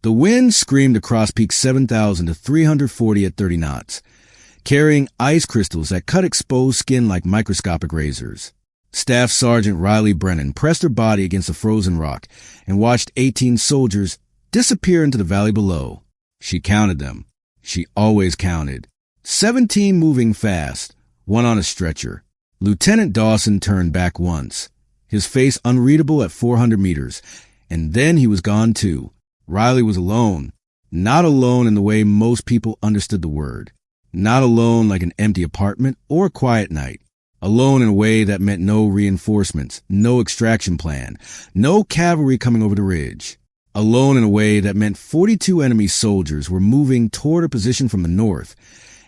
The wind screamed across Peak 7,000 to 340 at 30 knots, carrying ice crystals that cut exposed skin like microscopic razors. Staff Sergeant Riley Brennan pressed her body against a frozen rock and watched 18 soldiers disappear into the valley below. She counted them. She always counted. 17 moving fast, one on a stretcher. Lieutenant Dawson turned back once, his face unreadable at 400 meters, and then he was gone too. Riley was alone. Not alone in the way most people understood the word. Not alone like an empty apartment or a quiet night. Alone in a way that meant no reinforcements, no extraction plan, no cavalry coming over the ridge. Alone in a way that meant 42 enemy soldiers were moving toward a position from the north,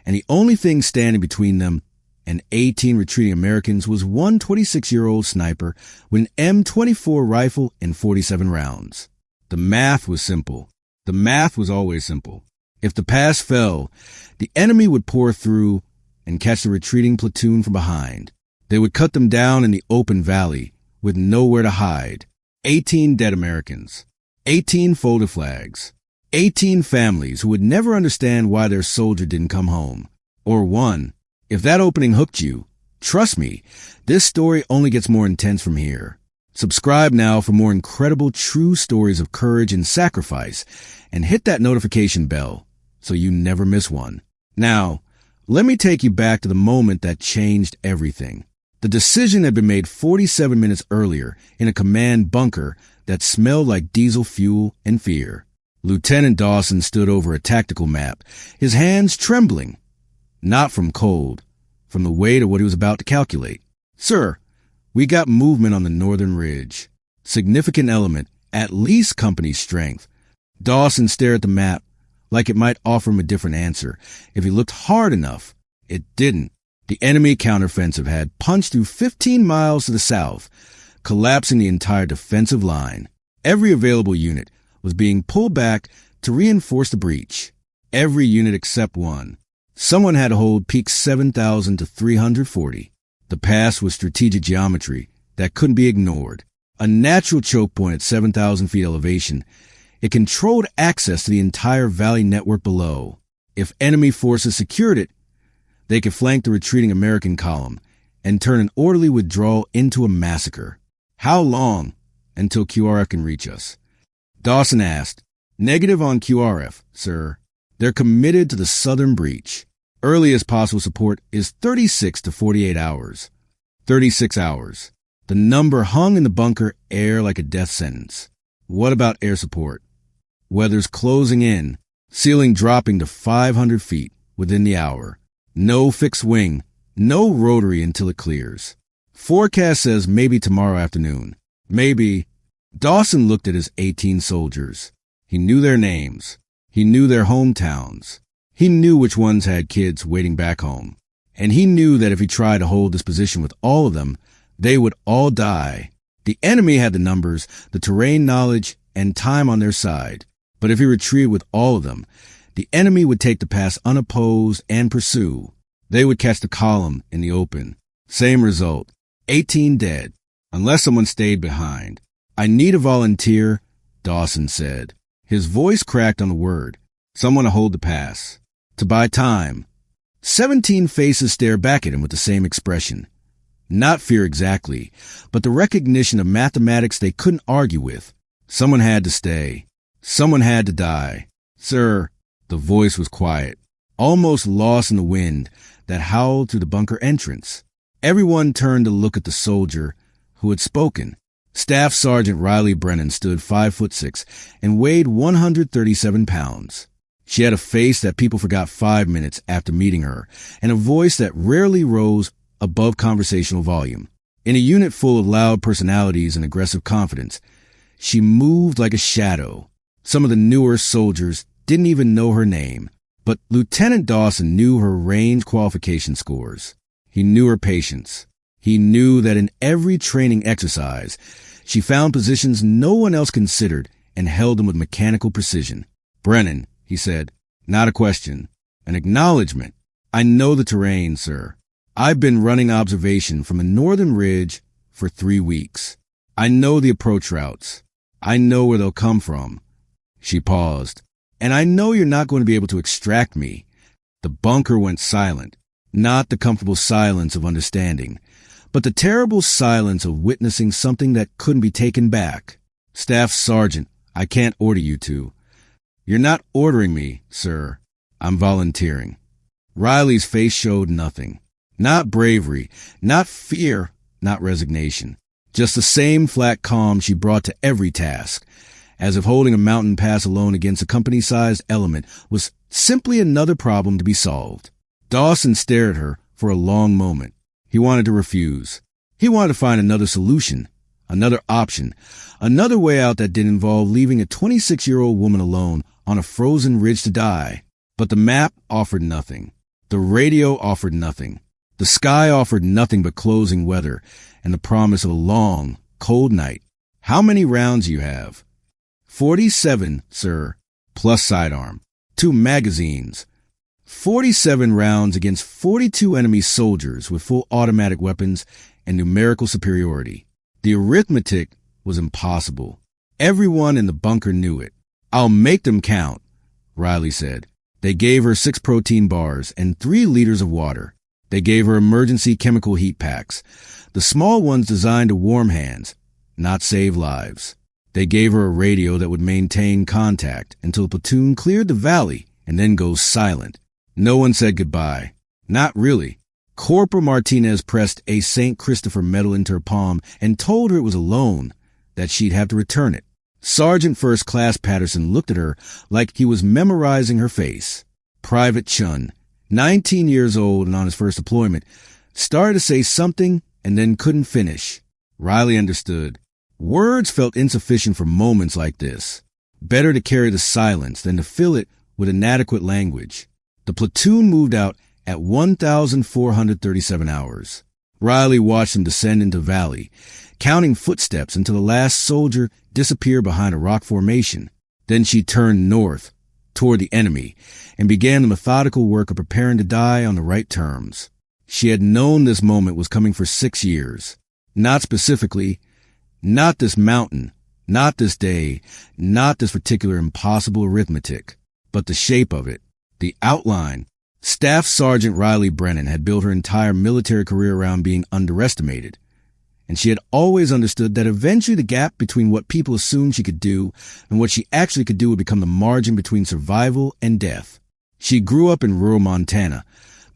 and the only thing standing between them and 18 retreating Americans was one 26-year-old sniper with an M24 rifle and 47 rounds. The math was simple. The math was always simple. If the pass fell, the enemy would pour through and catch the retreating platoon from behind. They would cut them down in the open valley with nowhere to hide. 18 dead Americans. 18 folded flags. 18 families who would never understand why their soldier didn't come home. Or one. If that opening hooked you, trust me, this story only gets more intense from here. Subscribe now for more incredible true stories of courage and sacrifice, and hit that notification bell so you never miss one. Now, let me take you back to the moment that changed everything. The decision had been made 47 minutes earlier in a command bunker that smelled like diesel fuel and fear. Lieutenant Dawson stood over a tactical map, his hands trembling. Not from cold, from the weight of what he was about to calculate. Sir, we got movement on the northern ridge. Significant element, at least company strength. Dawson stared at the map like it might offer him a different answer. If he looked hard enough, it didn't. The enemy counteroffensive had punched through 15 miles to the south, collapsing the entire defensive line. Every available unit was being pulled back to reinforce the breach. Every unit except one. Someone had to hold Peak 7,000 to 340. The pass was strategic geometry that couldn't be ignored. A natural choke point at 7,000 feet elevation, it controlled access to the entire valley network below. If enemy forces secured it, they could flank the retreating American column and turn an orderly withdrawal into a massacre. How long until QRF can reach us? Dawson asked. Negative on QRF, sir. They're committed to the southern breach. Earliest possible support is 36 to 48 hours. 36 hours. The number hung in the bunker air like a death sentence. What about air support? Weather's closing in, ceiling dropping to 500 feet within the hour. No fixed wing, no rotary until it clears. Forecast says maybe tomorrow afternoon. Maybe. Dawson looked at his 18 soldiers. He knew their names. He knew their hometowns. He knew which ones had kids waiting back home. And he knew that if he tried to hold this position with all of them, they would all die. The enemy had the numbers, the terrain knowledge, and time on their side. But if he retreated with all of them, the enemy would take the pass unopposed and pursue. They would catch the column in the open. Same result. 18 dead, unless someone stayed behind. I need a volunteer, Dawson said. His voice cracked on the word. Someone to hold the pass. To buy time. 17 faces stared back at him with the same expression. Not fear exactly, but the recognition of mathematics they couldn't argue with. Someone had to stay. Someone had to die. Sir, the voice was quiet, almost lost in the wind that howled through the bunker entrance. Everyone turned to look at the soldier who had spoken. Staff Sergeant Riley Brennan stood 5'6" and weighed 137 pounds. She had a face that people forgot 5 minutes after meeting her, and a voice that rarely rose above conversational volume. In a unit full of loud personalities and aggressive confidence, she moved like a shadow. Some of the newer soldiers didn't even know her name, but Lieutenant Dawson knew her range qualification scores. He knew her patience. He knew that in every training exercise, she found positions no one else considered and held them with mechanical precision. Brennan, he said, not a question, an acknowledgement. I know the terrain, sir. I've been running observation from the northern ridge for 3 weeks. I know the approach routes. I know where they'll come from. She paused. And I know you're not going to be able to extract me. The bunker went silent, not the comfortable silence of understanding, but the terrible silence of witnessing something that couldn't be taken back. Staff Sergeant, I can't order you to. You're not ordering me, sir. I'm volunteering. Riley's face showed nothing. Not bravery, not fear, not resignation. Just the same flat calm she brought to every task, as if holding a mountain pass alone against a company-sized element was simply another problem to be solved. Dawson stared at her for a long moment. He wanted to refuse. He wanted to find another solution, another option, another way out that didn't involve leaving a 26-year-old woman alone on a frozen ridge to die. But the map offered nothing. The radio offered nothing. The sky offered nothing but closing weather and the promise of a long, cold night. How many rounds you have? 47, sir, plus sidearm. 2 magazines. 47 rounds against 42 enemy soldiers with full automatic weapons and numerical superiority. The arithmetic was impossible. Everyone in the bunker knew it. I'll make them count, Riley said. They gave her 6 protein bars and 3 liters of water. They gave her emergency chemical heat packs, the small ones designed to warm hands, not save lives. They gave her a radio that would maintain contact until the platoon cleared the valley and then goes silent. No one said goodbye. Not really. Corporal Martinez pressed a St. Christopher medal into her palm and told her it was a loan, that she'd have to return it. Sergeant First Class Patterson looked at her like he was memorizing her face. Private Chun, 19 years old and on his first deployment, started to say something and then couldn't finish. Riley understood. Words felt insufficient for moments like this. Better to carry the silence than to fill it with inadequate language. The platoon moved out at 1,437 hours. Riley watched them descend into the valley, counting footsteps until the last soldier disappeared behind a rock formation. Then she turned north, toward the enemy, and began the methodical work of preparing to die on the right terms. She had known this moment was coming for 6 years. Not specifically, not this mountain, not this day, not this particular impossible arithmetic, but the shape of it, the outline. Staff Sergeant Riley Brennan had built her entire military career around being underestimated, and she had always understood that eventually the gap between what people assumed she could do and what she actually could do would become the margin between survival and death. She grew up in rural Montana,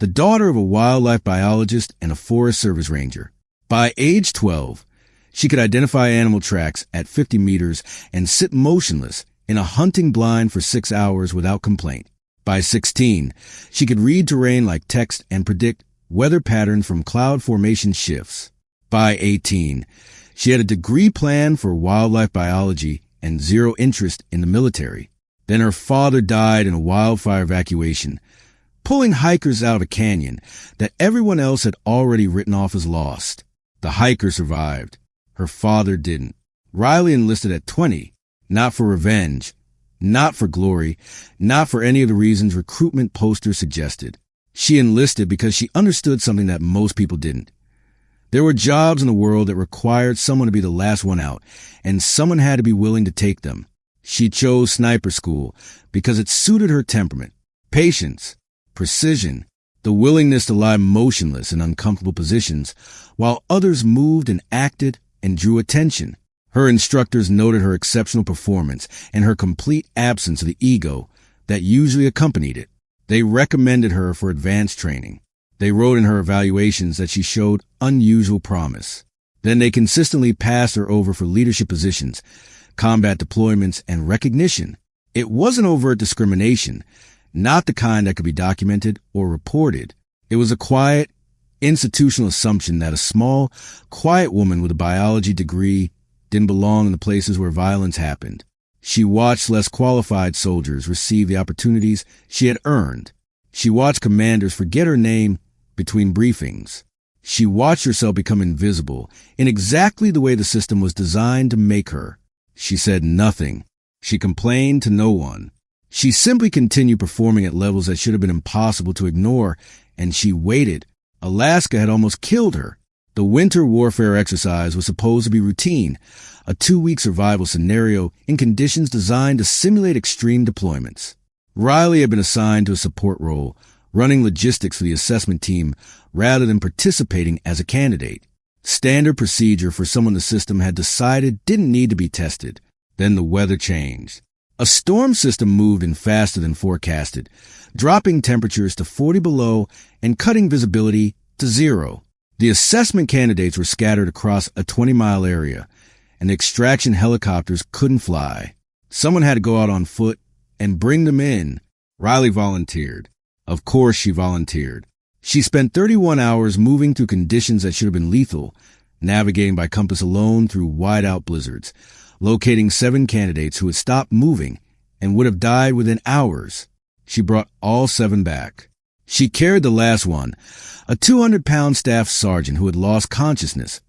the daughter of a wildlife biologist and a Forest Service ranger. By age 12, she could identify animal tracks at 50 meters and sit motionless in a hunting blind for 6 hours without complaint. By 16, she could read terrain like text and predict weather patterns from cloud formation shifts. By 18, she had a degree plan for wildlife biology and zero interest in the military. Then her father died in a wildfire evacuation, pulling hikers out of a canyon that everyone else had already written off as lost. The hiker survived. Her father didn't. Riley enlisted at 20, not for revenge, not for glory, not for any of the reasons recruitment posters suggested. She enlisted because she understood something that most people didn't. There were jobs in the world that required someone to be the last one out, and someone had to be willing to take them. She chose sniper school because it suited her temperament. Patience, precision, the willingness to lie motionless in uncomfortable positions while others moved and acted and drew attention. Her instructors noted her exceptional performance and her complete absence of the ego that usually accompanied it. They recommended her for advanced training. They wrote in her evaluations that she showed unusual promise. Then they consistently passed her over for leadership positions, combat deployments, and recognition. It wasn't overt discrimination, not the kind that could be documented or reported. It was a quiet, institutional assumption that a small, quiet woman with a biology degree didn't belong in the places where violence happened. She watched less qualified soldiers receive the opportunities she had earned. She watched commanders forget her name between briefings. She watched herself become invisible in exactly the way the system was designed to make her. She said nothing. She complained to no one. She simply continued performing at levels that should have been impossible to ignore, and she waited. Alaska had almost killed her. The winter warfare exercise was supposed to be routine, a 2-week survival scenario in conditions designed to simulate extreme deployments. Riley had been assigned to a support role, running logistics for the assessment team rather than participating as a candidate. Standard procedure for someone the system had decided didn't need to be tested. Then the weather changed. A storm system moved in faster than forecasted, dropping temperatures to 40 below and cutting visibility to 0. The assessment candidates were scattered across a 20-mile area, and the extraction helicopters couldn't fly. Someone had to go out on foot and bring them in. Riley volunteered. Of course she volunteered. She spent 31 hours moving through conditions that should have been lethal, navigating by compass alone through wide-out blizzards, locating 7 candidates who had stopped moving and would have died within hours. She brought all 7 back. She carried the last one, a 200-pound staff sergeant who had lost consciousness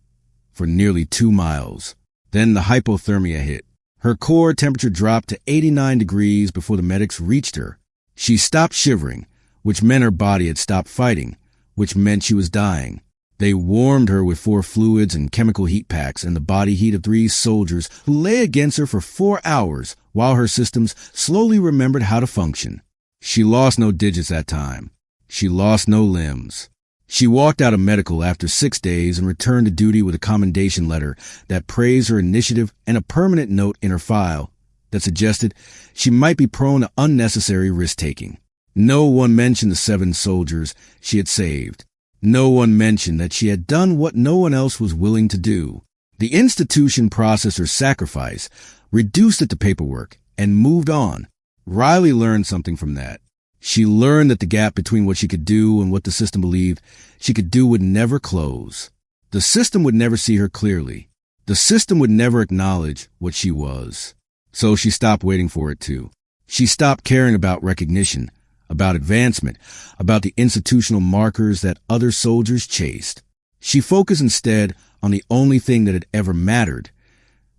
for nearly 2 miles. Then the hypothermia hit. Her core temperature dropped to 89 degrees before the medics reached her. She stopped shivering, which meant her body had stopped fighting, which meant she was dying. They warmed her with 4 fluids and chemical heat packs and the body heat of 3 soldiers who lay against her for 4 hours while her systems slowly remembered how to function. She lost no digits that time. She lost no limbs. She walked out of medical after 6 days and returned to duty with a commendation letter that praised her initiative and a permanent note in her file that suggested she might be prone to unnecessary risk-taking. No one mentioned the 7 soldiers she had saved. No one mentioned that she had done what no one else was willing to do. The institution processed her sacrifice, reduced it to paperwork, and moved on. Riley learned something from that. She learned that the gap between what she could do and what the system believed she could do would never close. The system would never see her clearly. The system would never acknowledge what she was. So she stopped waiting for it to. She stopped caring about recognition, about advancement, about the institutional markers that other soldiers chased. She focused instead on the only thing that had ever mattered,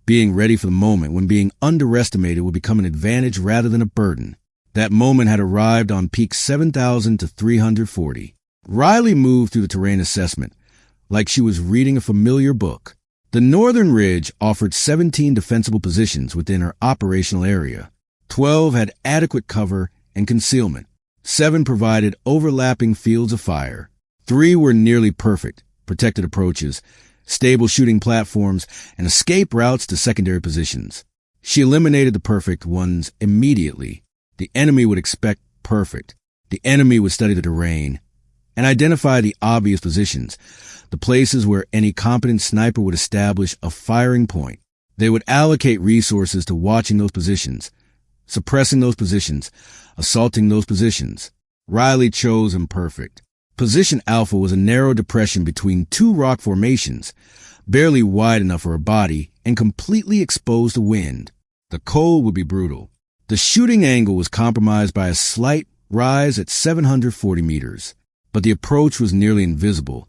being ready for the moment when being underestimated would become an advantage rather than a burden. That moment had arrived on peak 7,000 to 340. Riley moved through the terrain assessment like she was reading a familiar book. The northern ridge offered 17 defensible positions within her operational area. 12 had adequate cover and concealment. 7 provided overlapping fields of fire. 3 were nearly perfect, protected approaches, stable shooting platforms, and escape routes to secondary positions. She eliminated the perfect ones immediately. The enemy would expect perfect. The enemy would study the terrain and identify the obvious positions, the places where any competent sniper would establish a firing point. They would allocate resources to watching those positions, suppressing those positions, assaulting those positions. Riley chose imperfect. Position Alpha was a narrow depression between 2 rock formations, barely wide enough for her body and completely exposed to wind. The cold would be brutal. The shooting angle was compromised by a slight rise at 740 meters, but the approach was nearly invisible,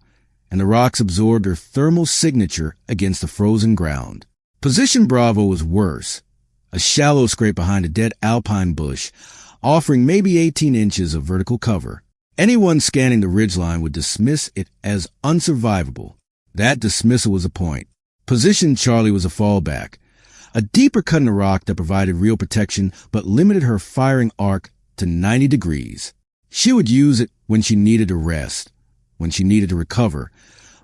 and the rocks absorbed her thermal signature against the frozen ground. Position Bravo was worse, a shallow scrape behind a dead alpine bush, offering maybe 18 inches of vertical cover. Anyone scanning the ridgeline would dismiss it as unsurvivable. That dismissal was the point. Position Charlie was a fallback, a deeper cut in the rock that provided real protection but limited her firing arc to 90 degrees. She would use it when she needed to rest, when she needed to recover,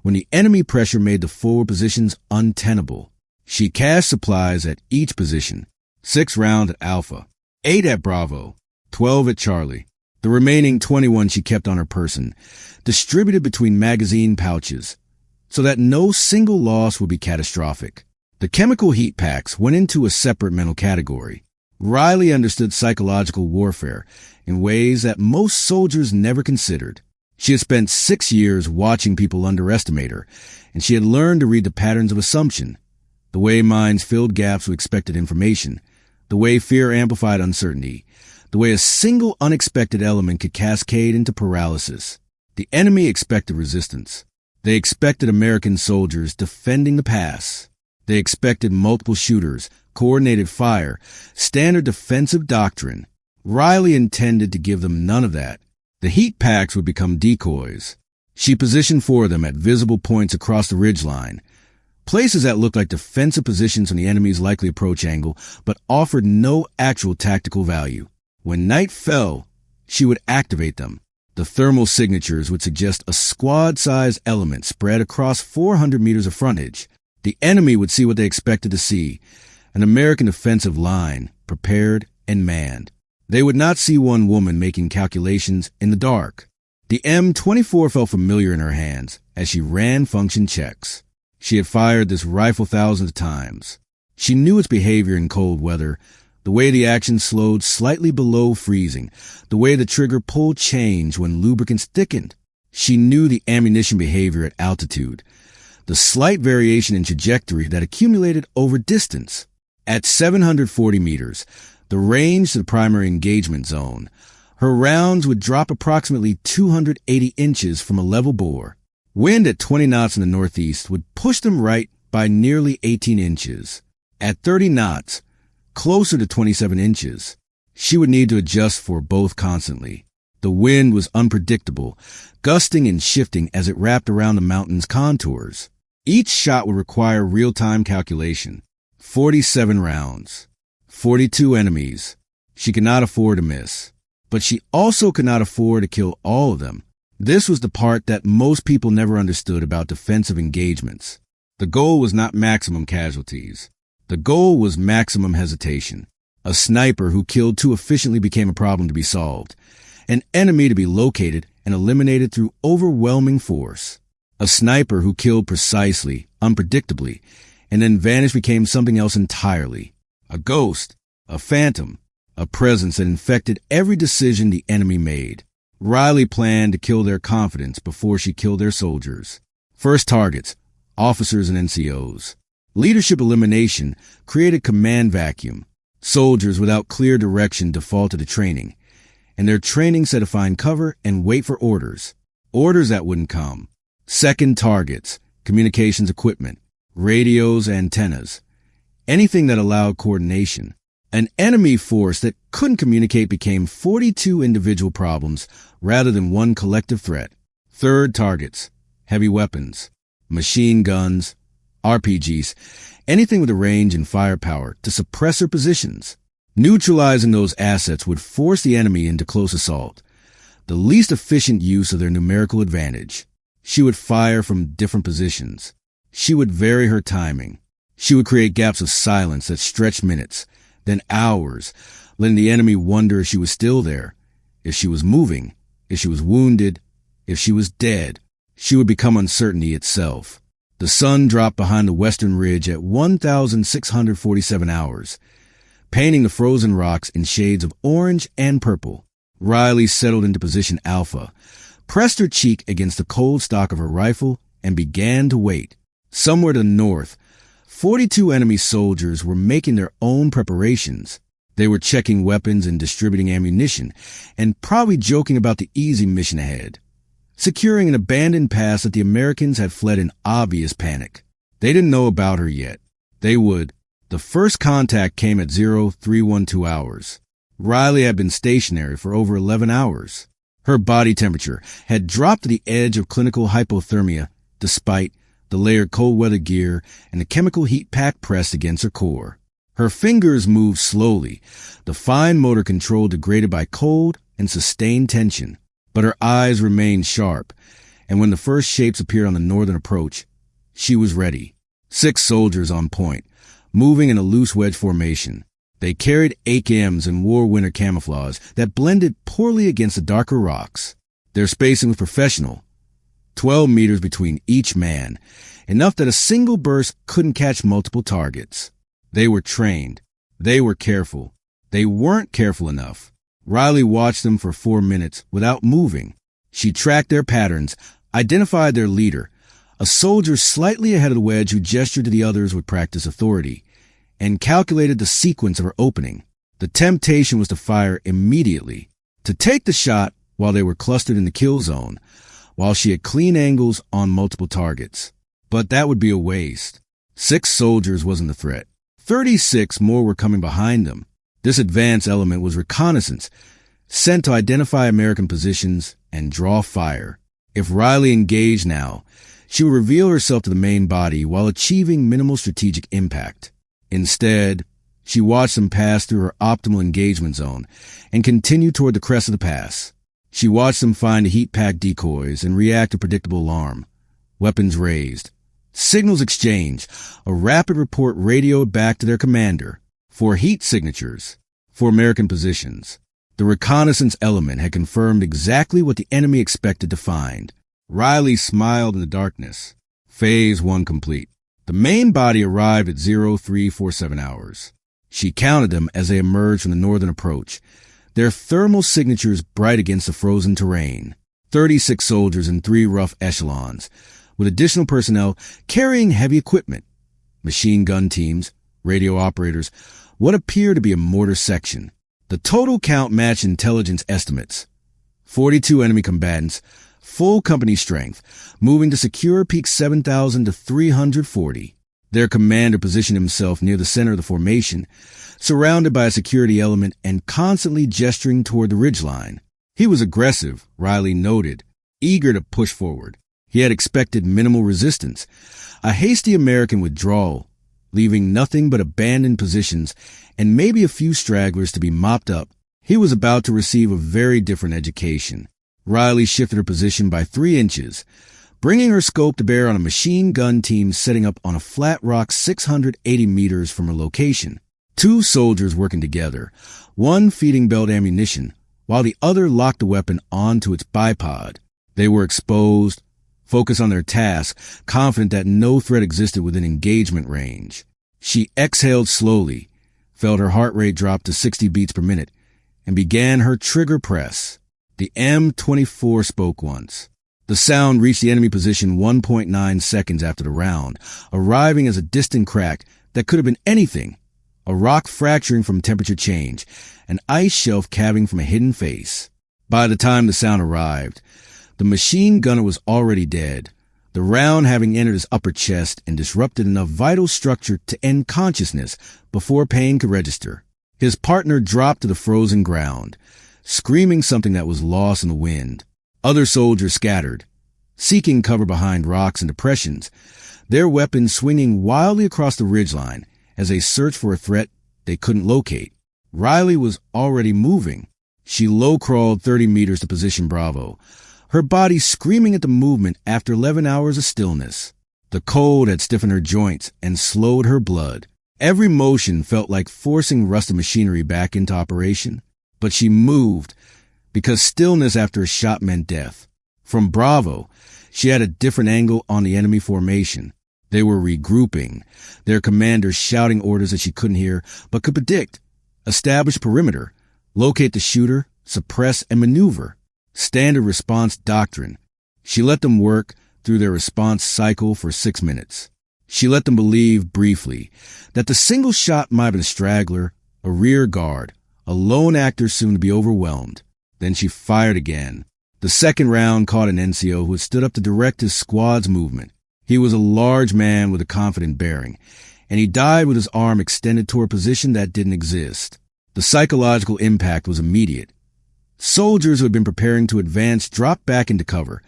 when the enemy pressure made the forward positions untenable. She cached supplies at each position, 6 rounds at Alpha, 8 at Bravo, 12 at Charlie. The remaining 21 she kept on her person, distributed between magazine pouches, so that no single loss would be catastrophic. The chemical heat packs went into a separate mental category. Riley understood psychological warfare in ways that most soldiers never considered. She had spent 6 years watching people underestimate her, and she had learned to read the patterns of assumption, the way minds filled gaps with expected information, the way fear amplified uncertainty, the way a single unexpected element could cascade into paralysis. The enemy expected resistance. They expected American soldiers defending the pass. They expected multiple shooters, coordinated fire, standard defensive doctrine. Riley intended to give them none of that. The heat packs would become decoys. She positioned 4 of them at visible points across the ridgeline, places that looked like defensive positions on the enemy's likely approach angle, but offered no actual tactical value. When night fell, she would activate them. The thermal signatures would suggest a squad-sized element spread across 400 meters of frontage. The enemy would see what they expected to see, an American defensive line, prepared and manned. They would not see one woman making calculations in the dark. The M24 felt familiar in her hands as she ran function checks. She had fired this rifle thousands of times. She knew its behavior in cold weather, the way the action slowed slightly below freezing, the way the trigger pull changed when lubricants thickened. She knew the ammunition behavior at altitude, the slight variation in trajectory that accumulated over distance. At 740 meters, the range to the primary engagement zone, her rounds would drop approximately 280 inches from a level bore. Wind at 20 knots in the northeast would push them right by nearly 18 inches. At 30 knots, closer to 27 inches, she would need to adjust for both constantly. The wind was unpredictable, gusting and shifting as it wrapped around the mountain's contours. Each shot would require real-time calculation. 47 rounds. 42 enemies. She could not afford to miss. But she also could not afford to kill all of them. This was the part that most people never understood about defensive engagements. The goal was not maximum casualties. The goal was maximum hesitation. A sniper who killed too efficiently became a problem to be solved. An enemy to be located and eliminated through overwhelming force. A sniper who killed precisely, unpredictably, and then vanished became something else entirely. A ghost, a phantom, a presence that infected every decision the enemy made. Riley planned to kill their confidence before she killed their soldiers. First targets, officers and NCOs. Leadership elimination created command vacuum. Soldiers without clear direction defaulted to training, and their training said to find cover and wait for orders. Orders that wouldn't come. Second targets, communications equipment, radios, antennas. Anything that allowed coordination. An enemy force that couldn't communicate became 42 individual problems rather than one collective threat. Third targets, heavy weapons, machine guns, RPGs, anything with a range and firepower to suppress their positions. Neutralizing those assets would force the enemy into close assault, the least efficient use of their numerical advantage. She would fire from different positions. She would vary her timing. She would create gaps of silence that stretched minutes, then hours, letting the enemy wonder if she was still there, if she was moving, if she was wounded, if she was dead. She would become uncertainty itself. The sun dropped behind the western ridge at 1,647 hours, painting the frozen rocks in shades of orange and purple. Riley settled into position alpha, pressed her cheek against the cold stock of her rifle, and began to wait. Somewhere to the north, 42 enemy soldiers were making their own preparations. They were checking weapons and distributing ammunition, and probably joking about the easy mission ahead. Securing an abandoned pass that the Americans had fled in obvious panic. They didn't know about her yet. They would. The first contact came at 0312 hours. Riley had been stationary for over 11 hours. Her body temperature had dropped to the edge of clinical hypothermia, despite the layered cold weather gear and the chemical heat pack pressed against her core. Her fingers moved slowly, the fine motor control degraded by cold and sustained tension. But her eyes remained sharp, and when the first shapes appeared on the northern approach, she was ready. 6 soldiers on point, moving in a loose wedge formation. They carried AKMs and wore winter camouflage that blended poorly against the darker rocks. Their spacing was professional, 12 meters between each man, enough that a single burst couldn't catch multiple targets. They were trained. They were careful. They weren't careful enough. Riley watched them for 4 minutes without moving. She tracked their patterns, identified their leader, a soldier slightly ahead of the wedge who gestured to the others with practiced authority, and calculated the sequence of her opening. The temptation was to fire immediately, to take the shot while they were clustered in the kill zone, while she had clean angles on multiple targets. But that would be a waste. 6 soldiers wasn't the threat. 36 more were coming behind them. This advance element was reconnaissance, sent to identify American positions and draw fire. If Riley engaged now, she would reveal herself to the main body while achieving minimal strategic impact. Instead, she watched them pass through her optimal engagement zone and continue toward the crest of the pass. She watched them find the heat-packed decoys and react to predictable alarm. Weapons raised. Signals exchanged. A rapid report radioed back to their commander. 4 heat signatures. 4 American positions. The reconnaissance element had confirmed exactly what the enemy expected to find. Riley smiled in the darkness. Phase 1 complete. The main body arrived at 0347 hours. She counted them as they emerged from the northern approach, their thermal signatures bright against the frozen terrain. 36 soldiers in 3 rough echelons, with additional personnel carrying heavy equipment, machine gun teams, radio operators, what appeared to be a mortar section. The total count matched intelligence estimates. 42 enemy combatants, full company strength, moving to secure peak 7,000 to 340. Their commander positioned himself near the center of the formation, surrounded by a security element and constantly gesturing toward the ridgeline. He was aggressive, Riley noted, eager to push forward. He had expected minimal resistance, a hasty American withdrawal, leaving nothing but abandoned positions and maybe a few stragglers to be mopped up. He was about to receive a very different education. Riley shifted her position by 3 inches, bringing her scope to bear on a machine gun team setting up on a flat rock 680 meters from her location. 2 soldiers working together, one feeding belt ammunition, while the other locked the weapon onto its bipod. They were exposed, focused on their task, confident that no threat existed within engagement range. She exhaled slowly, felt her heart rate drop to 60 beats per minute, and began her trigger press. The M24 spoke once. The sound reached the enemy position 1.9 seconds after the round, arriving as a distant crack that could have been anything. A rock fracturing from temperature change, an ice shelf calving from a hidden face. By the time the sound arrived, the machine gunner was already dead, the round having entered his upper chest and disrupted enough vital structure to end consciousness before pain could register. His partner dropped to the frozen ground, screaming something that was lost in the wind. Other soldiers scattered, seeking cover behind rocks and depressions, their weapons swinging wildly across the ridgeline as they searched for a threat they couldn't locate. Riley was already moving. She low-crawled 30 meters to position Bravo, her body screaming at the movement after 11 hours of stillness. The cold had stiffened her joints and slowed her blood. Every motion felt like forcing rusted machinery back into operation. But she moved, because stillness after a shot meant death. From Bravo, she had a different angle on the enemy formation. They were regrouping, their commanders shouting orders that she couldn't hear but could predict. Establish perimeter, locate the shooter, suppress and maneuver. Standard response doctrine. She let them work through their response cycle for 6 minutes. She let them believe briefly that the single shot might have been a straggler, a rear guard, a lone actor soon to be overwhelmed. Then she fired again. The second round caught an NCO who had stood up to direct his squad's movement. He was a large man with a confident bearing, and he died with his arm extended toward a position that didn't exist. The psychological impact was immediate. Soldiers who had been preparing to advance dropped back into cover,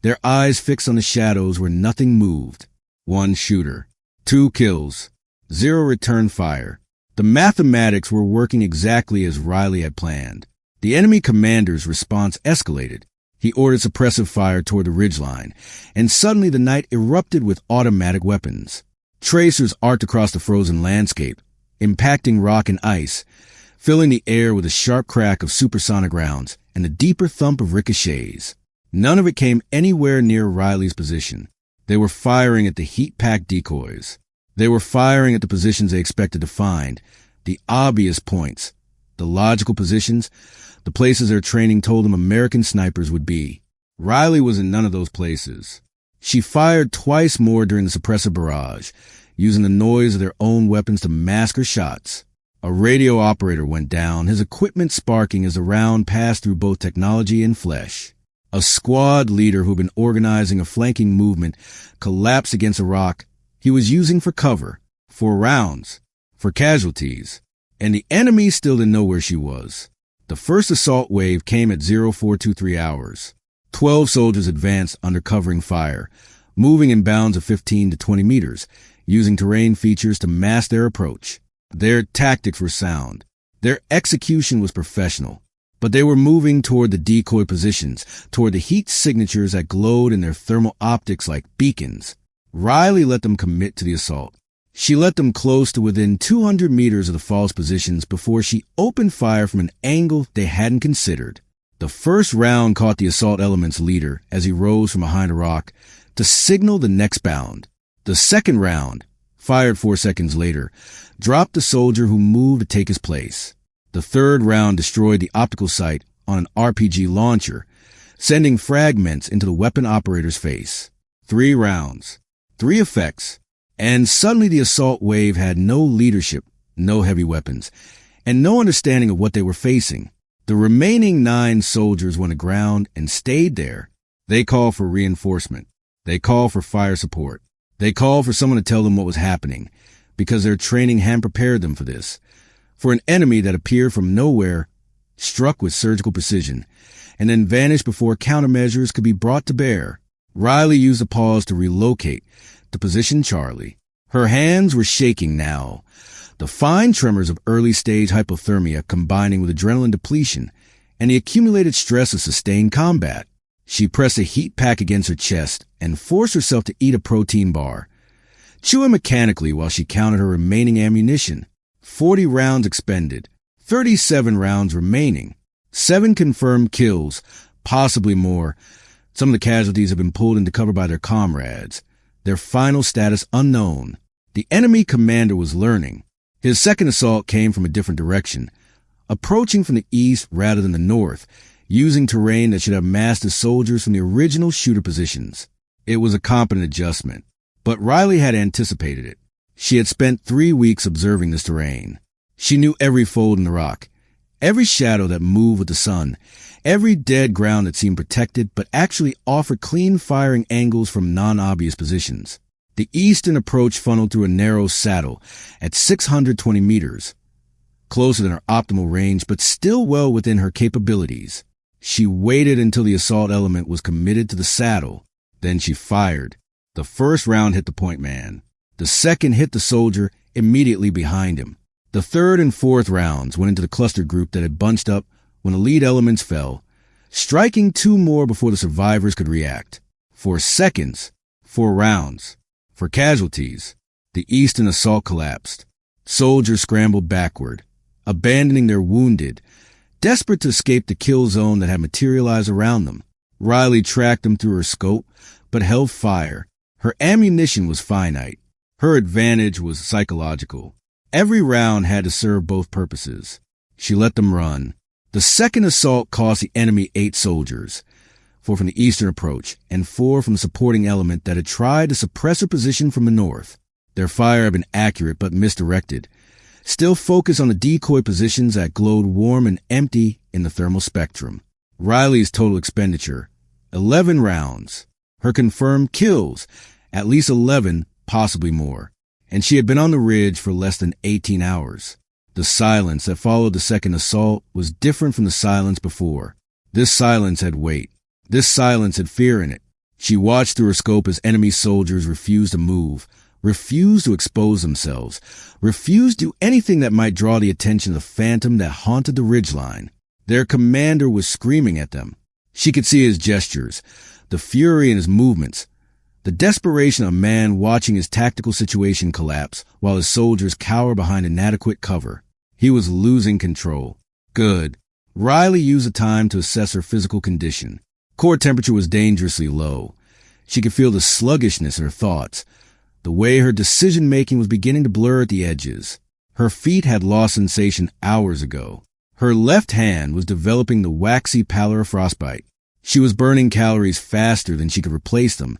their eyes fixed on the shadows where nothing moved. 1 shooter, 2 kills, 0 return fire. The mathematics were working exactly as Riley had planned. The enemy commander's response escalated. He ordered suppressive fire toward the ridgeline, and suddenly the night erupted with automatic weapons. Tracers arced across the frozen landscape, impacting rock and ice, filling the air with a sharp crack of supersonic rounds and the deeper thump of ricochets. None of it came anywhere near Riley's position. They were firing at the heat-packed decoys. They were firing at the positions they expected to find, the obvious points, the logical positions, the places their training told them American snipers would be. Riley was in none of those places. She fired twice more during the suppressive barrage, using the noise of their own weapons to mask her shots. A radio operator went down, his equipment sparking as the round passed through both technology and flesh. A squad leader who'd been organizing a flanking movement collapsed against a rock he was using for cover, for rounds, for casualties, and the enemy still didn't know where she was. The first assault wave came at 0423 hours. 12 soldiers advanced under covering fire, moving in bounds of 15 to 20 meters, using terrain features to mask their approach. Their tactics were sound. Their execution was professional. But they were moving toward the decoy positions, toward the heat signatures that glowed in their thermal optics like beacons. Riley let them commit to the assault. She let them close to within 200 meters of the false positions before she opened fire from an angle they hadn't considered. The first round caught the assault element's leader as he rose from behind a rock to signal the next bound. The second round, fired 4 seconds later, dropped the soldier who moved to take his place. The third round destroyed the optical sight on an RPG launcher, sending fragments into the weapon operator's face. 3 rounds, 3 effects, and suddenly the assault wave had no leadership, no heavy weapons, and no understanding of what they were facing. The remaining 9 soldiers went aground and stayed there. They called for reinforcement. They called for fire support. They called for someone to tell them what was happening, because their training hadn't prepared them for this. For an enemy that appeared from nowhere, struck with surgical precision, and then vanished before countermeasures could be brought to bear. Riley used a pause to relocate, to position Charlie. Her hands were shaking now, the fine tremors of early-stage hypothermia combining with adrenaline depletion and the accumulated stress of sustained combat. She pressed a heat pack against her chest and forced herself to eat a protein bar, chewing mechanically while she counted her remaining ammunition. 40 rounds expended, 37 rounds remaining, 7 confirmed kills, possibly more. Some of the casualties have been pulled into cover by their comrades. Their final status unknown. The enemy commander was learning. His second assault came from a different direction, approaching from the east rather than the north, using terrain that should have masked the soldiers from the original shooter positions. It was a competent adjustment, but Riley had anticipated it. She had spent 3 weeks observing this terrain. She knew every fold in the rock, every shadow that moved with the sun, every dead ground that seemed protected but actually offered clean firing angles from non-obvious positions. The eastern approach funneled through a narrow saddle at 620 meters, closer than her optimal range but still well within her capabilities. She waited until the assault element was committed to the saddle. Then she fired. The first round hit the point man. The second hit the soldier immediately behind him. The third and fourth rounds went into the cluster group that had bunched up when the lead elements fell, striking 2 more before the survivors could react. 4 seconds, 4 rounds. For casualties, the eastern assault collapsed. Soldiers scrambled backward, abandoning their wounded, desperate to escape the kill zone that had materialized around them. Riley tracked them through her scope, but held fire. Her ammunition was finite. Her advantage was psychological. Every round had to serve both purposes. She let them run. The second assault cost the enemy 8 soldiers, 4 from the eastern approach and 4 from the supporting element that had tried to suppress her position from the north. Their fire had been accurate but misdirected, still focused on the decoy positions that glowed warm and empty in the thermal spectrum. Riley's total expenditure, 11 rounds. Her confirmed kills, at least 11, possibly more. And she had been on the ridge for less than 18 hours. The silence that followed the second assault was different from the silence before. This silence had weight. This silence had fear in it. She watched through her scope as enemy soldiers refused to move, refused to expose themselves, refused to do anything that might draw the attention of the phantom that haunted the ridgeline. Their commander was screaming at them. She could see his gestures, the fury in his movements, the desperation of a man watching his tactical situation collapse while his soldiers cower behind inadequate cover. He was losing control. Good. Riley used the time to assess her physical condition. Core temperature was dangerously low. She could feel the sluggishness in her thoughts, the way her decision-making was beginning to blur at the edges. Her feet had lost sensation hours ago. Her left hand was developing the waxy pallor of frostbite. She was burning calories faster than she could replace them,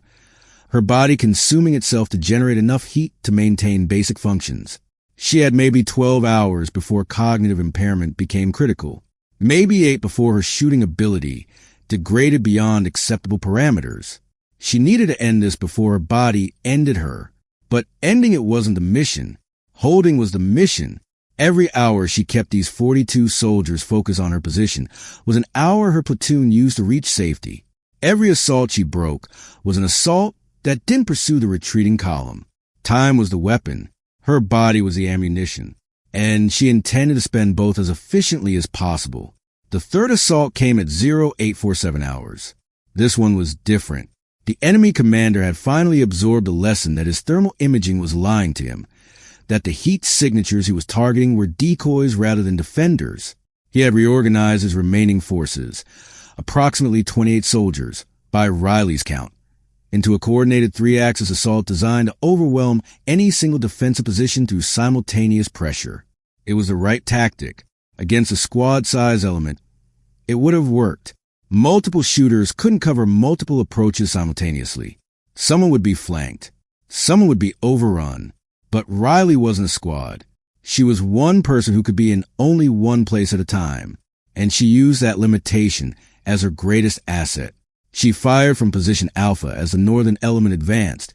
her body consuming itself to generate enough heat to maintain basic functions. She had maybe 12 hours before cognitive impairment became critical, maybe 8 before her shooting ability degraded beyond acceptable parameters. She needed to end this before her body ended her. But ending it wasn't the mission. Holding was the mission. Every hour she kept these 42 soldiers focused on her position was an hour her platoon used to reach safety. Every assault she broke was an assault that didn't pursue the retreating column. Time was the weapon. Her body was the ammunition. And she intended to spend both as efficiently as possible. The third assault came at 0847 hours. This one was different. The enemy commander had finally absorbed the lesson that his thermal imaging was lying to him, that the heat signatures he was targeting were decoys rather than defenders. He had reorganized his remaining forces, approximately 28 soldiers, by Riley's count, into a coordinated three-axis assault designed to overwhelm any single defensive position through simultaneous pressure. It was the right tactic. Against a squad-size element, it would have worked. Multiple shooters couldn't cover multiple approaches simultaneously. Someone would be flanked. Someone would be overrun. But Riley wasn't a squad. She was one person who could be in only one place at a time, and she used that limitation as her greatest asset. She fired from position Alpha as the northern element advanced,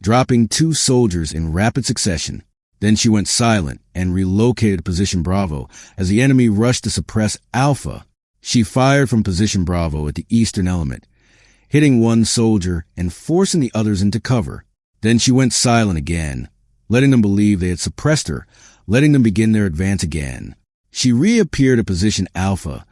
dropping 2 soldiers in rapid succession. Then she went silent and relocated to position Bravo as the enemy rushed to suppress Alpha. She fired from position Bravo at the eastern element, hitting 1 soldier and forcing the others into cover. Then she went silent again, letting them believe they had suppressed her, letting them begin their advance again. She reappeared at position Alpha,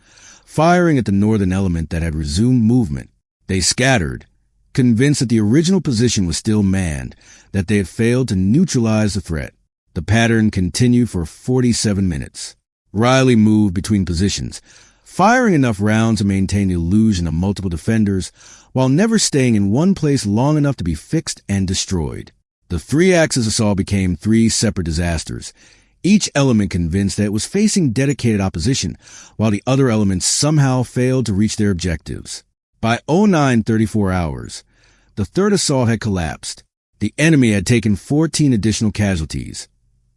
firing at the northern element that had resumed movement. They scattered, convinced that the original position was still manned, that they had failed to neutralize the threat. The pattern continued for 47 minutes. Riley moved between positions, firing enough rounds to maintain the illusion of multiple defenders, while never staying in one place long enough to be fixed and destroyed. The three-axis assault became 3 separate disasters, each element convinced that it was facing dedicated opposition, while the other elements somehow failed to reach their objectives. By 0934 hours, the third assault had collapsed. The enemy had taken 14 additional casualties,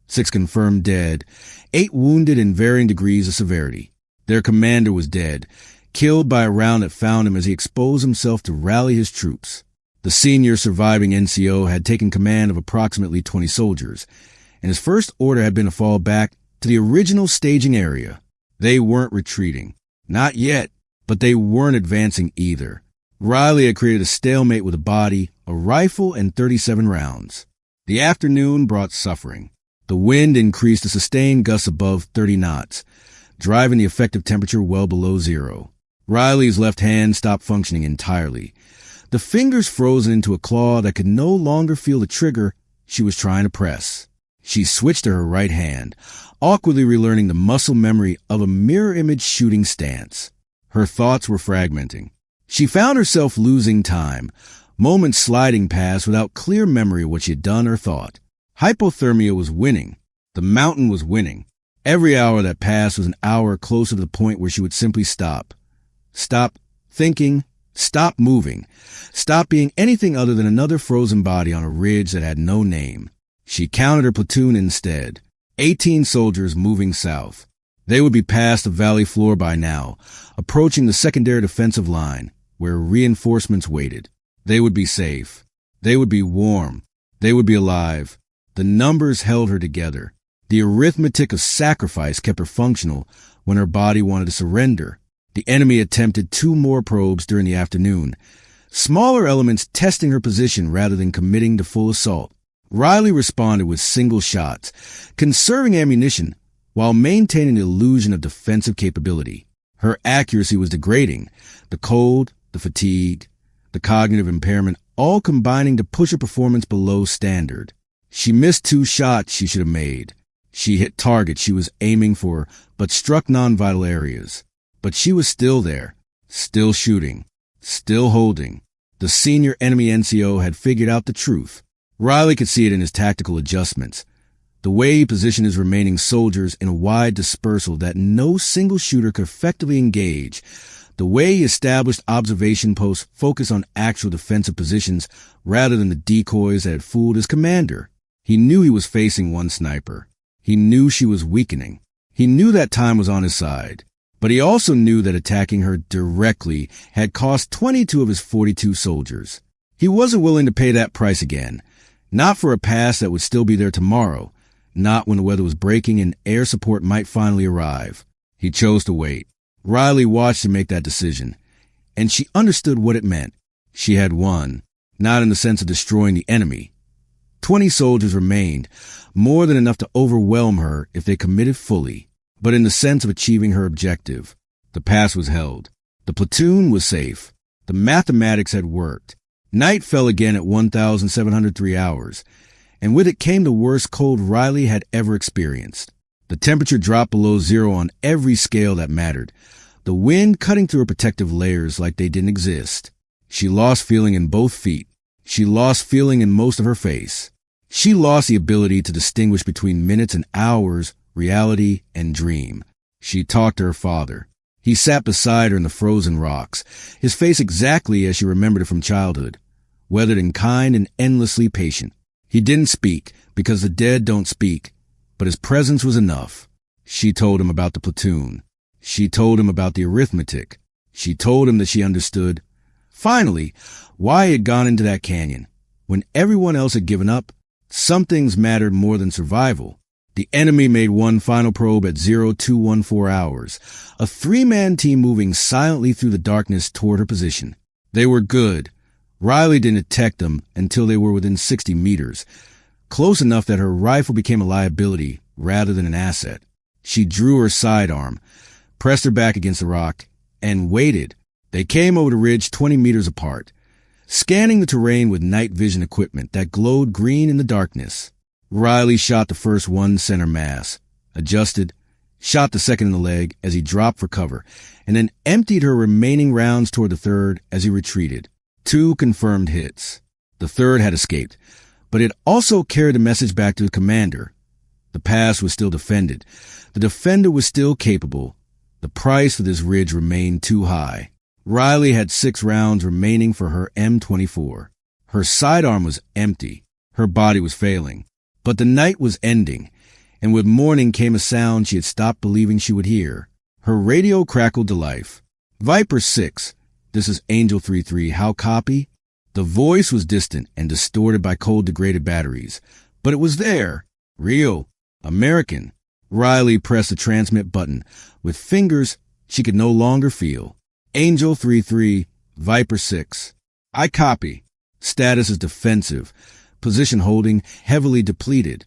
6 confirmed dead, 8 wounded in varying degrees of severity. Their commander was dead, killed by a round that found him as he exposed himself to rally his troops. The senior surviving NCO had taken command of approximately 20 soldiers, and his first order had been to fall back to the original staging area. They weren't retreating. Not yet, but they weren't advancing either. Riley had created a stalemate with a body, a rifle, and 37 rounds. The afternoon brought suffering. The wind increased to sustained gusts above 30 knots, driving the effective temperature well below zero. Riley's left hand stopped functioning entirely. The fingers frozen into a claw that could no longer feel the trigger she was trying to press. She switched to her right hand, awkwardly relearning the muscle memory of a mirror image shooting stance. Her thoughts were fragmenting. She found herself losing time, moments sliding past without clear memory of what she had done or thought. Hypothermia was winning. The mountain was winning. Every hour that passed was an hour closer to the point where she would simply stop. Stop thinking, stop moving, stop being anything other than another frozen body on a ridge that had no name. She counted her platoon instead, 18 soldiers moving south. They would be past the valley floor by now, approaching the secondary defensive line, where reinforcements waited. They would be safe. They would be warm. They would be alive. The numbers held her together. The arithmetic of sacrifice kept her functional when her body wanted to surrender. The enemy attempted 2 more probes during the afternoon, smaller elements testing her position rather than committing to full assault. Riley responded with single shots, conserving ammunition while maintaining the illusion of defensive capability. Her accuracy was degrading, the cold, the fatigue, the cognitive impairment, all combining to push her performance below standard. She missed 2 shots she should have made. She hit targets she was aiming for, but struck non-vital areas. But she was still there, still shooting, still holding. The senior enemy NCO had figured out the truth. Riley could see it in his tactical adjustments, the way he positioned his remaining soldiers in a wide dispersal that no single shooter could effectively engage, the way he established observation posts focused on actual defensive positions rather than the decoys that had fooled his commander. He knew he was facing one sniper. He knew she was weakening. He knew that time was on his side. But he also knew that attacking her directly had cost 22 of his 42 soldiers. He wasn't willing to pay that price again, not for a pass that would still be there tomorrow, not when the weather was breaking and air support might finally arrive. He chose to wait. Riley watched him make that decision. and she understood what it meant. She had won, not in the sense of destroying the enemy. 20 soldiers remained, more than enough to overwhelm her if they committed fully, but in the sense of achieving her objective. The pass was held. The platoon was safe. The mathematics had worked. Night fell again at 1,703 hours, and with it came the worst cold Riley had ever experienced. The temperature dropped below zero on every scale that mattered, the wind cutting through her protective layers like they didn't exist. She lost feeling in both feet. She lost feeling in most of her face. She lost the ability to distinguish between minutes and hours, reality and dream. She talked to her father. He sat beside her in the frozen rocks, his face exactly as she remembered it from childhood, weathered and kind and endlessly patient. He didn't speak, because the dead don't speak, but his presence was enough. She told him about the platoon. She told him about the arithmetic. She told him that she understood, finally, why he had gone into that canyon. When everyone else had given up, some things mattered more than survival. The enemy made one final probe at 0214 hours, a three-man team moving silently through the darkness toward her position. They were good. Riley didn't detect them until they were within 60 meters, close enough that her rifle became a liability rather than an asset. She drew her sidearm, pressed her back against the rock, and waited. They came over the ridge 20 meters apart, scanning the terrain with night vision equipment that glowed green in the darkness. Riley shot the first one center mass, adjusted, shot the second in the leg as he dropped for cover, and then emptied her remaining rounds toward the third as he retreated. 2 confirmed hits. The third had escaped, but it also carried a message back to the commander. The pass was still defended. The defender was still capable. The price for this ridge remained too high. Riley had 6 rounds remaining for her M24. Her sidearm was empty. Her body was failing. But the night was ending, and with morning came a sound she had stopped believing she would hear. Her radio crackled to life. Viper 6, this is Angel 3-3, how copy? The voice was distant and distorted by cold degraded batteries, but it was there. Real. American. Riley pressed the transmit button with fingers she could no longer feel. Angel 3-3, Viper 6. I copy. Status is defensive. Position holding, heavily depleted.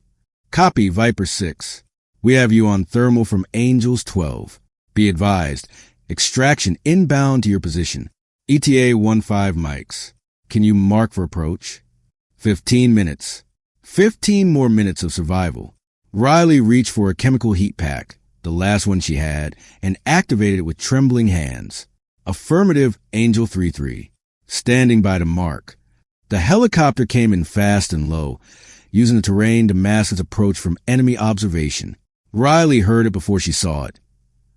Copy, Viper 6. We have you on thermal from Angels 12. Be advised, extraction inbound to your position. ETA 15 mics. Can you mark for approach? 15 minutes. 15 more minutes of survival. Riley reached for a chemical heat pack, the last one she had, and activated it with trembling hands. Affirmative, Angel 3-3. Standing by to mark. The helicopter came in fast and low, using the terrain to mask its approach from enemy observation. Riley heard it before she saw it.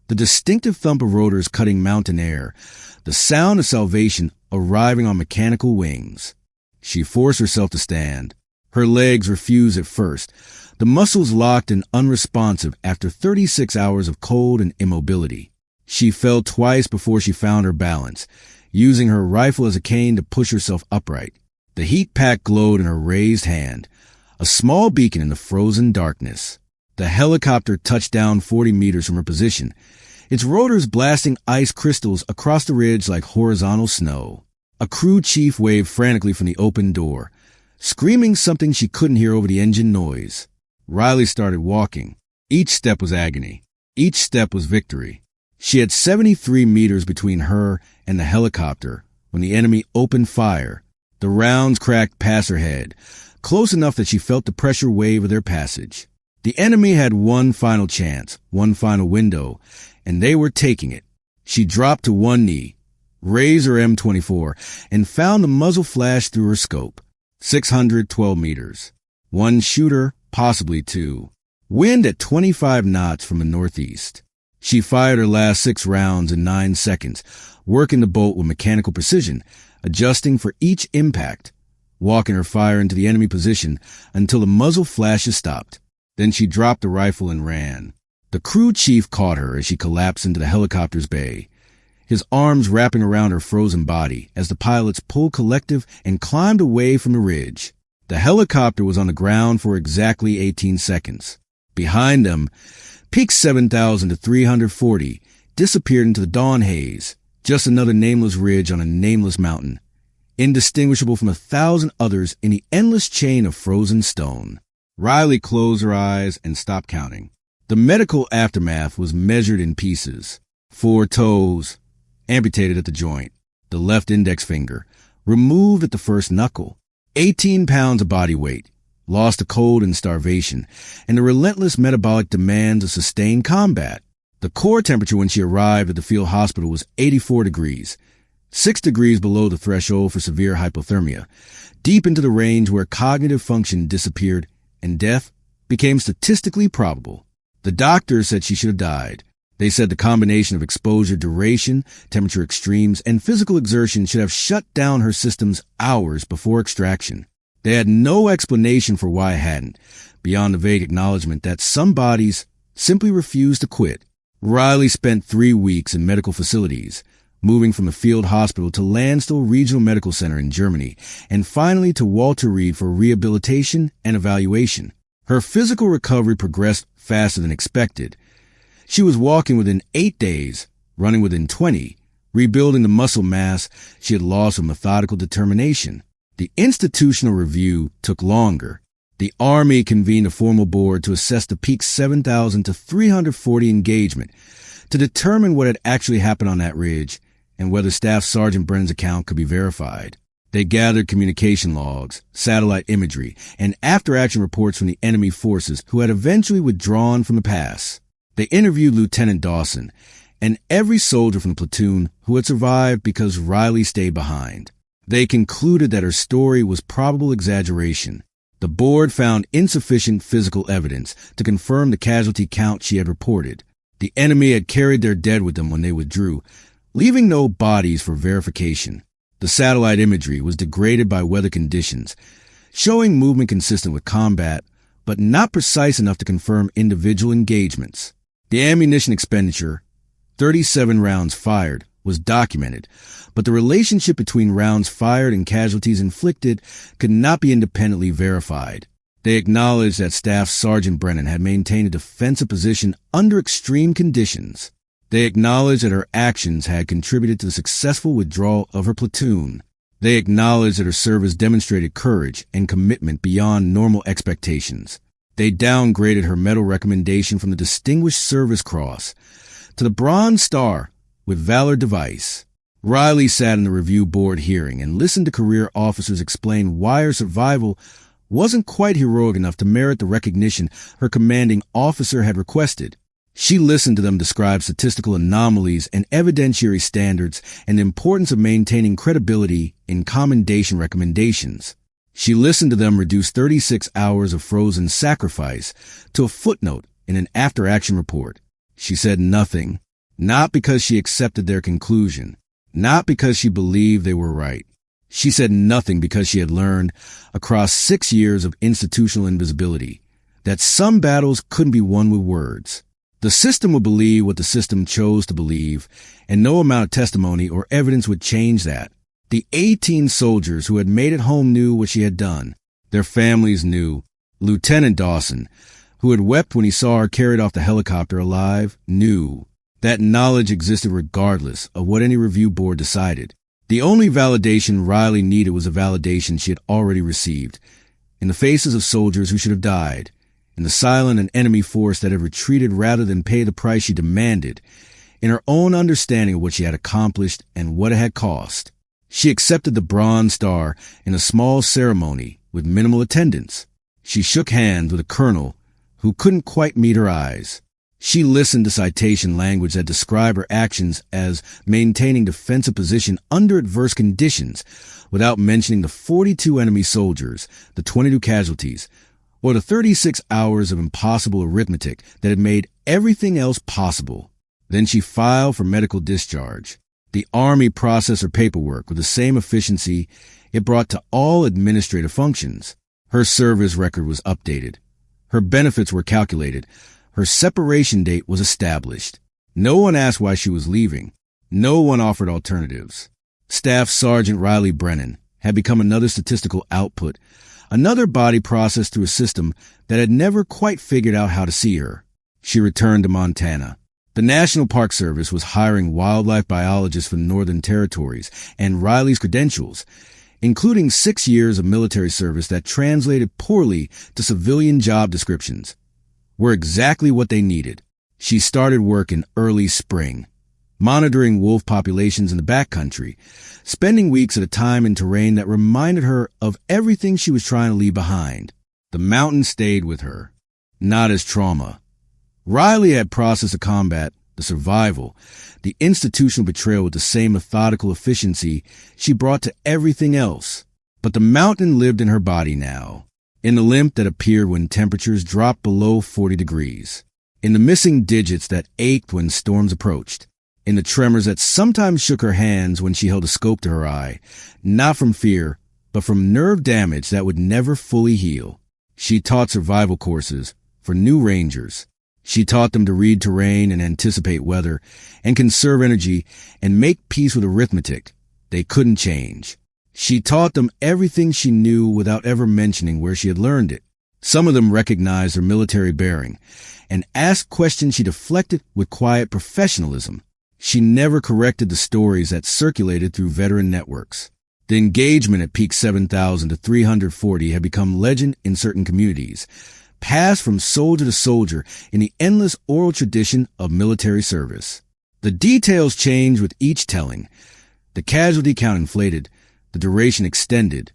The distinctive thump of rotors cutting mountain air, the sound of salvation arriving on mechanical wings. She forced herself to stand. Her legs refused at first, the muscles locked and unresponsive after 36 hours of cold and immobility. She fell twice before she found her balance, using her rifle as a cane to push herself upright. The heat pack glowed in her raised hand, a small beacon in the frozen darkness. The helicopter touched down 40 meters from her position, its rotors blasting ice crystals across the ridge like horizontal snow. A crew chief waved frantically from the open door, screaming something she couldn't hear over the engine noise. Riley started walking. Each step was agony. Each step was victory. She had 73 meters between her and the helicopter when the enemy opened fire. The rounds cracked past her head, close enough that she felt the pressure wave of their passage. The enemy had one final chance, one final window, and they were taking it. She dropped to one knee, raised her M24, and found the muzzle flash through her scope. 612 meters. One shooter, possibly 2. Wind at 25 knots from the northeast. She fired her last 6 rounds in 9 seconds, working the bolt with mechanical precision, adjusting for each impact, walking her fire into the enemy position until the muzzle flashes stopped. Then she dropped the rifle and ran. The crew chief caught her as she collapsed into the helicopter's bay, his arms wrapping around her frozen body as the pilots pulled collective and climbed away from the ridge. The helicopter was on the ground for exactly 18 seconds. Behind them, peak 7,340 disappeared into the dawn haze, Just another nameless ridge on a nameless mountain, indistinguishable from 1,000 others in the endless chain of frozen stone. Riley closed her eyes and stopped counting. The medical aftermath was measured in pieces. 4 toes, amputated at the joint, the left index finger, removed at the first knuckle, 18 pounds of body weight, lost to cold and starvation, and the relentless metabolic demands of sustained combat. The core temperature when she arrived at the field hospital was 84 degrees, 6 degrees below the threshold for severe hypothermia, deep into the range where cognitive function disappeared and death became statistically probable. The doctors said she should have died. They said the combination of exposure duration, temperature extremes, and physical exertion should have shut down her systems hours before extraction. They had no explanation for why it hadn't, beyond the vague acknowledgement that some bodies simply refused to quit. Riley spent 3 weeks in medical facilities, moving from the field hospital to Landstuhl Regional Medical Center in Germany, and finally to Walter Reed for rehabilitation and evaluation. Her physical recovery progressed faster than expected. She was walking within 8 days, running within 20, rebuilding the muscle mass she had lost with methodical determination. The institutional review took longer. The Army convened a formal board to assess the peak 7,000 to 340 engagement to determine what had actually happened on that ridge and whether Staff Sergeant Brennan's account could be verified. They gathered communication logs, satellite imagery, and after-action reports from the enemy forces who had eventually withdrawn from the pass. They interviewed Lieutenant Dawson and every soldier from the platoon who had survived because Riley stayed behind. They concluded that her story was probable exaggeration. The board found insufficient physical evidence to confirm the casualty count she had reported. The enemy had carried their dead with them when they withdrew, leaving no bodies for verification. The satellite imagery was degraded by weather conditions, showing movement consistent with combat, but not precise enough to confirm individual engagements. The ammunition expenditure, 37 rounds fired, was documented, but the relationship between rounds fired and casualties inflicted could not be independently verified. They acknowledged that Staff Sergeant Brennan had maintained a defensive position under extreme conditions. They acknowledged that her actions had contributed to the successful withdrawal of her platoon. They acknowledged that her service demonstrated courage and commitment beyond normal expectations. They downgraded her medal recommendation from the Distinguished Service Cross to the Bronze Star with Valor Device. Riley sat in the review board hearing and listened to career officers explain why her survival wasn't quite heroic enough to merit the recognition her commanding officer had requested. She listened to them describe statistical anomalies and evidentiary standards and the importance of maintaining credibility in commendation recommendations. She listened to them reduce 36 hours of frozen sacrifice to a footnote in an after-action report. She said nothing, not because she accepted their conclusion, not because she believed they were right. She said nothing because she had learned, across 6 years of institutional invisibility, that some battles couldn't be won with words. The system would believe what the system chose to believe, and no amount of testimony or evidence would change that. The 18 soldiers who had made it home knew what she had done. Their families knew. Lieutenant Dawson, who had wept when he saw her carried off the helicopter alive, knew. That knowledge existed regardless of what any review board decided. The only validation Riley needed was a validation she had already received, in the faces of soldiers who should have died, in the silent and enemy force that had retreated rather than pay the price she demanded, in her own understanding of what she had accomplished and what it had cost. She accepted the Bronze Star in a small ceremony with minimal attendance. She shook hands with a colonel who couldn't quite meet her eyes. She listened to citation language that described her actions as maintaining defensive position under adverse conditions without mentioning the 42 enemy soldiers, the 22 casualties, or the 36 hours of impossible arithmetic that had made everything else possible. Then she filed for medical discharge. The Army processed her paperwork with the same efficiency it brought to all administrative functions. Her service record was updated. Her benefits were calculated. Her separation date was established. No one asked why she was leaving. No one offered alternatives. Staff Sergeant Riley Brennan had become another statistical output, another body processed through a system that had never quite figured out how to see her. She returned to Montana. The National Park Service was hiring wildlife biologists for the Northern Territories, and Riley's credentials, including 6 years of military service that translated poorly to civilian job descriptions, were exactly what they needed. She started work in early spring, monitoring wolf populations in the backcountry, spending weeks at a time in terrain that reminded her of everything she was trying to leave behind. The mountain stayed with her, not as trauma. Riley had processed the combat, the survival, the institutional betrayal with the same methodical efficiency she brought to everything else. But the mountain lived in her body now, in the limp that appeared when temperatures dropped below 40 degrees, in the missing digits that ached when storms approached, in the tremors that sometimes shook her hands when she held a scope to her eye, not from fear, but from nerve damage that would never fully heal. She taught survival courses for new rangers. She taught them to read terrain and anticipate weather and conserve energy and make peace with arithmetic they couldn't change. She taught them everything she knew without ever mentioning where she had learned it. Some of them recognized her military bearing and asked questions she deflected with quiet professionalism. She never corrected the stories that circulated through veteran networks. The engagement at Peak 7,000 to 340 had become legend in certain communities, passed from soldier to soldier in the endless oral tradition of military service. The details changed with each telling. The casualty count inflated, the duration extended,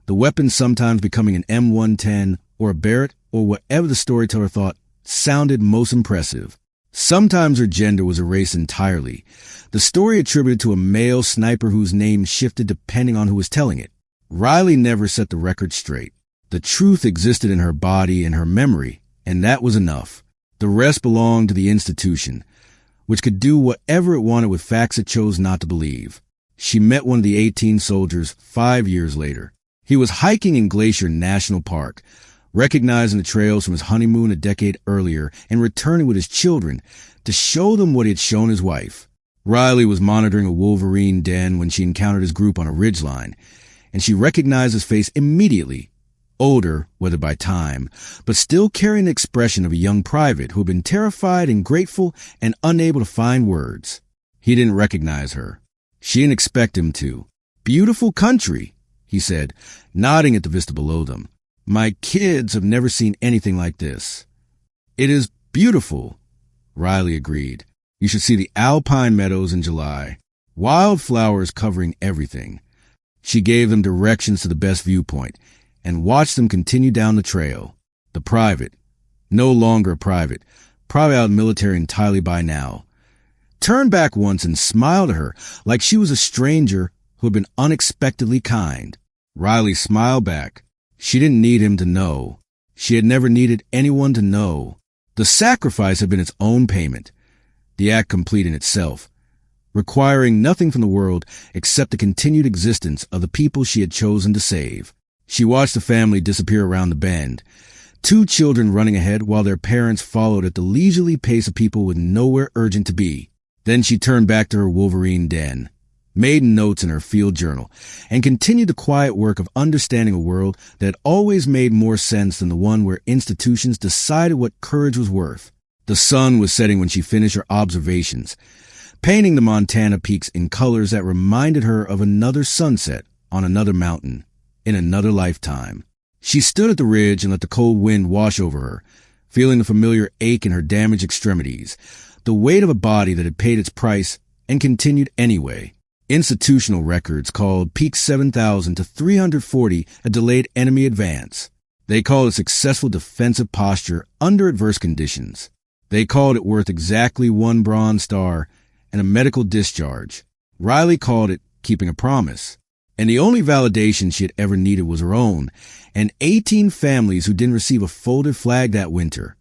the weapon sometimes becoming an M110 or a Barrett or whatever the storyteller thought sounded most impressive. Sometimes her gender was erased entirely, the story attributed to a male sniper whose name shifted depending on who was telling it. Riley never set the record straight. The truth existed in her body and her memory, and that was enough. The rest belonged to the institution, which could do whatever it wanted with facts it chose not to believe. She met one of the 18 soldiers 5 years later. He was hiking in Glacier National Park, recognizing the trails from his honeymoon a decade earlier and returning with his children to show them what he had shown his wife. Riley was monitoring a wolverine den when she encountered his group on a ridgeline, and she recognized his face immediately. Older, whether by time, but still carrying the expression of a young private who had been terrified and grateful and unable to find words. He didn't recognize her. She didn't expect him to. "Beautiful country," he said, nodding at the vista below them. "My kids have never seen anything like this." "It is beautiful," Riley agreed. "You should see the alpine meadows in July. Wildflowers covering everything." She gave them directions to the best viewpoint and watched them continue down the trail. The private, no longer a private, probably out of the military entirely by now, turned back once and smiled at her like she was a stranger who had been unexpectedly kind. Riley smiled back. She didn't need him to know. She had never needed anyone to know. The sacrifice had been its own payment, the act complete in itself, requiring nothing from the world except the continued existence of the people she had chosen to save. She watched the family disappear around the bend, 2 children running ahead while their parents followed at the leisurely pace of people with nowhere urgent to be. Then she turned back to her wolverine den, made notes in her field journal, and continued the quiet work of understanding a world that had always made more sense than the one where institutions decided what courage was worth. The sun was setting when she finished her observations, painting the Montana peaks in colors that reminded her of another sunset on another mountain, in another lifetime. She stood at the ridge and let the cold wind wash over her, feeling the familiar ache in her damaged extremities, the weight of a body that had paid its price and continued anyway. Institutional records called Peak 7,000 to 340 a delayed enemy advance. They called it successful defensive posture under adverse conditions. They called it worth exactly 1 Bronze Star and a medical discharge. Riley called it keeping a promise. And the only validation she had ever needed was her own, and 18 families who didn't receive a folded flag that winter.